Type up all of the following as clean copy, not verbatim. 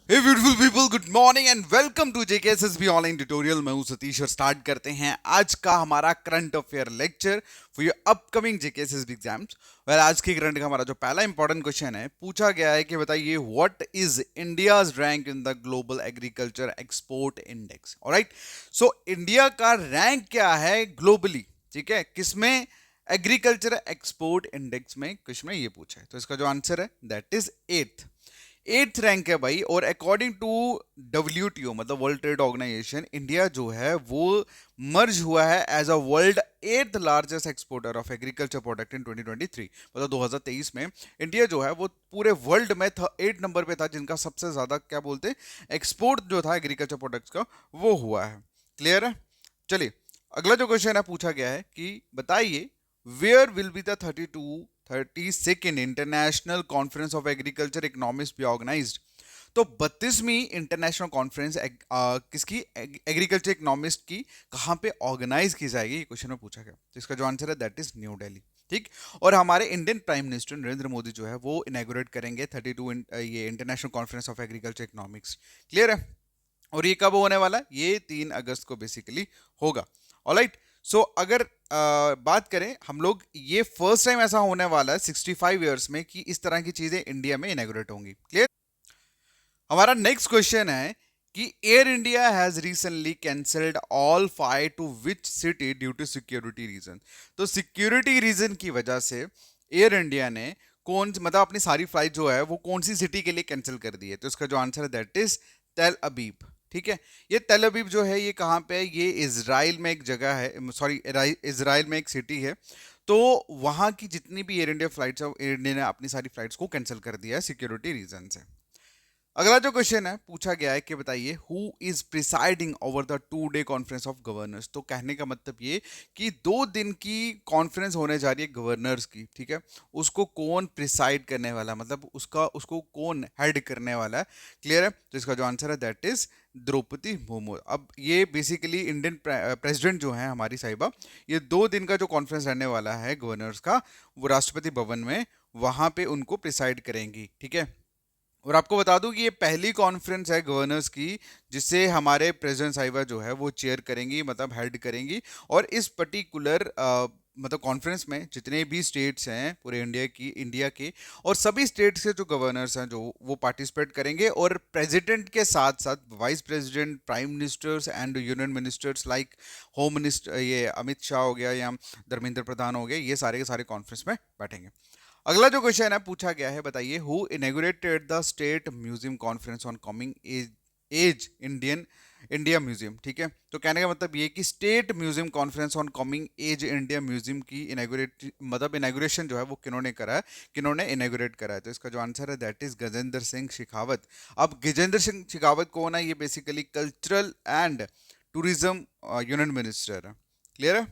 Hey beautiful people, good morning and welcome to JKSSB online tutorial. मैं हूं सतीश और start करते हैं आज का हमारा current affair lecture for your upcoming JKSSB exams. Well, आज के करंट का हमारा जो पहला इंपॉर्टेंट क्वेश्चन है पूछा गया है कि बताइए what is India's rank in the global agriculture export index. Alright, so India का रैंक क्या है ग्लोबली, ठीक है, किसमें? एग्रीकल्चर एक्सपोर्ट इंडेक्स में कुछ में ये पूछा है, तो इसका जो आंसर है दैट इज एट्थ रैंक है भाई। और अकॉर्डिंग टू WTO मतलब वर्ल्ड ट्रेड ऑर्गेनाइजेशन, इंडिया जो है वो मर्ज हुआ है as a world eighth largest exporter of agriculture product in 2023। मतलब 2023 में इंडिया जो है वो पूरे वर्ल्ड में 8 नंबर पे था, जिनका सबसे ज्यादा क्या बोलते हैं एक्सपोर्ट जो था एग्रीकल्चर प्रोडक्ट्स का वो हुआ है। क्लियर है? चलिए, अगला जो क्वेश्चन है पूछा गया है कि बताइए where will be the 32nd international conference of agriculture economics be organized. तो 32वीं इंटरनेशनल कॉन्फ्रेंस किसकी, एग्रीकल्चर इकोनॉमिस्ट की, कहाँ पे ऑर्गेनाइज की जाएगी, ये क्वेश्चन में पूछा गया। तो इसका जो आंसर है दैट इज न्यू दिल्ली। ठीक, और हमारे Indian prime minister Narendra Modi जो है वो इनॉग्रेट करेंगे 32 ये international conference of agriculture economics. Clear है? और ये कब होने वाला है? ये 3 अगस्त को बेसिकली होगा। ऑलराइट, सो अगर बात करें हम लोग, ये फर्स्ट टाइम ऐसा होने वाला है 65 ईयर्स में कि इस तरह की चीजें इंडिया में इनॉग्रेट होंगी। क्लियर? हमारा नेक्स्ट क्वेश्चन है कि Air India has recently cancelled all flight to which city due to security reason. तो सिक्योरिटी रीजन की वजह से एयर इंडिया ने कौन मतलब अपनी सारी फ्लाइट जो है वो कौन सी सिटी के लिए कैंसिल कर दी है? तो इसका जो आंसर है दैट इज टेल अबीब। ठीक है, ये टेल अबीब जो है ये कहाँ पे है? ये इजराइल में एक जगह है, सॉरी इजराइल में एक सिटी है। तो वहां की जितनी भी एयर इंडिया फ्लाइट्स है, एयर इंडिया ने अपनी सारी फ्लाइट्स को कैंसिल कर दिया है सिक्योरिटी रीजन से। अगला जो क्वेश्चन है पूछा गया है कि बताइए who is presiding over the 2 day conference of governors. तो कहने का मतलब ये कि 2 दिन की कॉन्फ्रेंस होने जा रही है गवर्नर्स की, ठीक है, उसको कौन प्रिसाइड करने वाला है, मतलब उसको कौन हेड करने वाला है। क्लियर है? तो इसका जो आंसर है दैट इज द्रौपदी मुर्मू। अब ये बेसिकली इंडियन प्रेसिडेंट जो है हमारी साहिबा, ये 2 दिन का जो कॉन्फ्रेंस रहने वाला है गवर्नर्स का, वो राष्ट्रपति भवन में वहां पे उनको प्रिसाइड करेंगी। ठीक है, और आपको बता दूं कि ये पहली कॉन्फ्रेंस है गवर्नर्स की जिसे हमारे प्रेसिडेंट साहिबा जो है वो चेयर करेंगी, मतलब हेड करेंगी। और इस पर्टिकुलर मतलब कॉन्फ्रेंस में जितने भी स्टेट्स हैं पूरे इंडिया के और सभी स्टेट्स के जो गवर्नर्स हैं जो वो पार्टिसिपेट करेंगे, और प्रेसिडेंट के साथ साथ vice president, prime ministers and union ministers like home minister, ये अमित शाह हो गया या धर्मेंद्र प्रधान हो गए, ये सारे के सारे कॉन्फ्रेंस में बैठेंगे। अगला जो क्वेश्चन है पूछा गया है बताइए who inaugurated the state museum conference on coming age age Indian India museum. ठीक है, तो कहने का मतलब ये कि state museum conference on coming age India museum की इनॉग्रेट मतलब इनॉग्रेशन जो है वो किन्होंने करा है, किन्होंने इनॉग्रेट करा है? तो इसका जो आंसर है दैट इज गजेंद्र सिंह शेखावत। अब गजेंद्र सिंह शेखावत कौन है? ये basically cultural and tourism union minister है। क्लियर है?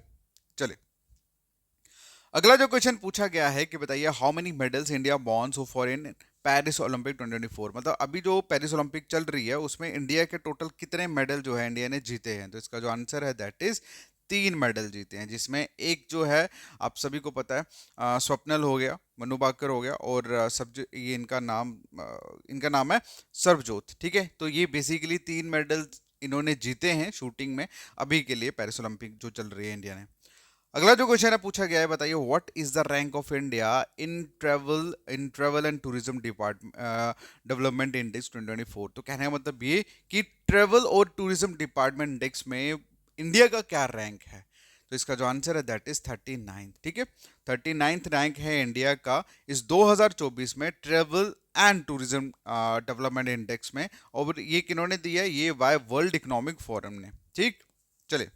चलिए, अगला जो क्वेश्चन पूछा गया है कि बताइए how many medals India won so for in Paris Olympic 2024। मतलब अभी जो पेरिस ओलंपिक चल रही है उसमें इंडिया के टोटल कितने मेडल जो है इंडिया ने जीते हैं? तो इसका जो आंसर है दैट इज 3 मेडल जीते हैं, जिसमें एक जो है आप सभी को पता है, स्वप्नल हो गया, मनु भाकर हो गया, और ये इनका नाम है सर्वजोत। ठीक है, तो ये बेसिकली 3 मेडल इन्होंने जीते हैं शूटिंग में अभी के लिए पेरिस ओलंपिक जो चल रही है इंडिया ने। अगला जो क्वेश्चन है पूछा गया है बताइए what is the rank of India in travel and tourism development index 2024। तो कहने का मतलब ये कि ट्रेवल और टूरिज्म डिपार्टमेंट इंडेक्स में इंडिया का क्या रैंक है? तो इसका जो आंसर है दैट इज 39। ठीक है, 39th रैंक है इंडिया का इस 2024 में travel and tourism development index में। और ये किन्होंने दिया है? ये वाई वर्ल्ड इकोनॉमिक फोरम ने। ठीक, चलिए,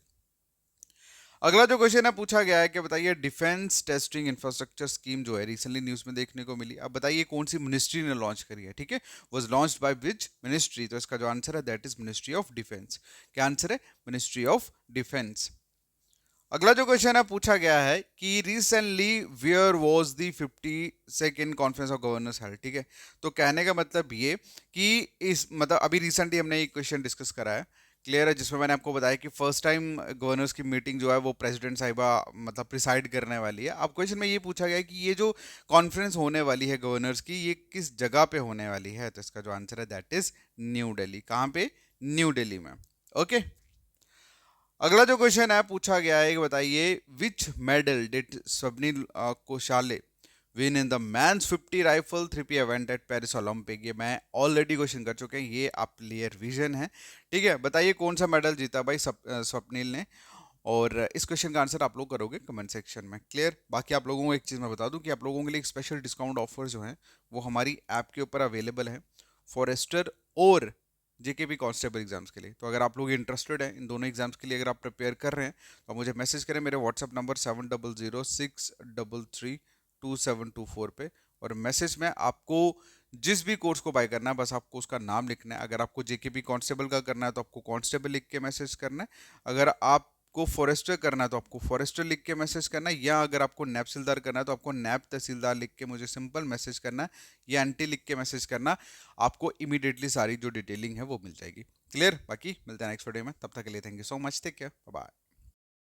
अगला जो क्वेश्चन है पूछा गया है कि बताइए डिफेंस टेस्टिंग इंफ्रास्ट्रक्चर स्कीम जो है रिसेंटली न्यूज में देखने को मिली, अब बताइए कौन सी मिनिस्ट्री ने लॉन्च करी है? ठीक है, was launched by which ministry? तो इसका जो आंसर है that is ministry of defence. क्या आंसर है? Ministry of defence. अगला जो क्वेश्चन है पूछा गया है कि recently where was the 52nd conference of governors held. ठीक है, तो कहने का मतलब ये कि इस मतलब अभी रिसेंटली हमने एक क्वेश्चन डिस्कस करा है। क्लियर है, जिसमें मैंने आपको बताया कि फर्स्ट टाइम गवर्नर्स की मीटिंग जो है वो प्रेसिडेंट साहिबा मतलब प्रिसाइड करने वाली है। अब क्वेश्चन में ये पूछा गया है कि ये जो कॉन्फ्रेंस होने वाली है गवर्नर्स की, ये किस जगह पे होने वाली है, तो इसका जो आंसर है दैट इज न्यू दिल्ली। कहाँ पे? न्यू दिल्ली में। ओके, अगला जो क्वेश्चन है पूछा गया है कि बताइए which medal did Swapnil Kusale win in the men's 50 rifle 3P event at Paris Olympic. ये मैं ऑलरेडी क्वेश्चन कर चुके हैं, ये आप लिए रिवीजन है। ठीक है, बताइए कौन सा मेडल जीता भाई स्वप्निल ने, और इस क्वेश्चन का आंसर आप लोग करोगे कमेंट सेक्शन में। क्लियर? बाकी आप लोगों को एक चीज़ मैं बता दूं कि आप लोगों के लिए एक स्पेशल डिस्काउंट ऑफर जो है वो हमारी ऐप के ऊपर अवेलेबल है फॉरेस्टर और जेकेपी कांस्टेबल एग्जाम्स के लिए। तो अगर आप लोग इंटरेस्टेड हैं इन दोनों एग्जाम्स के लिए, अगर आप प्रिपेयर कर रहे हैं, तो आप मुझे मैसेज करें मेरे व्हाट्सअप नंबर 7006332724 पे, और मैसेज में आपको जिस भी कोर्स को बाय करना है बस आपको उसका नाम लिखना है। अगर आपको जेकेपी कांस्टेबल का करना है तो आपको कांस्टेबल लिख के मैसेज करना है, अगर आपको फॉरेस्टर करना है तो आपको फॉरेस्टर लिख के मैसेज करना है, या अगर आपको नैब तहसीलदार करना है तो आपको नैब तहसीलदार लिख के मुझे सिंपल मैसेज करना है, या एंटी लिख के मैसेज करना। आपको इमीडिएटली सारी जो डिटेलिंग है वो मिल जाएगी। क्लियर? बाकी मिलते हैं नेक्स्ट वीडियो में, तब तक के लिए thank you so much, take care, bye.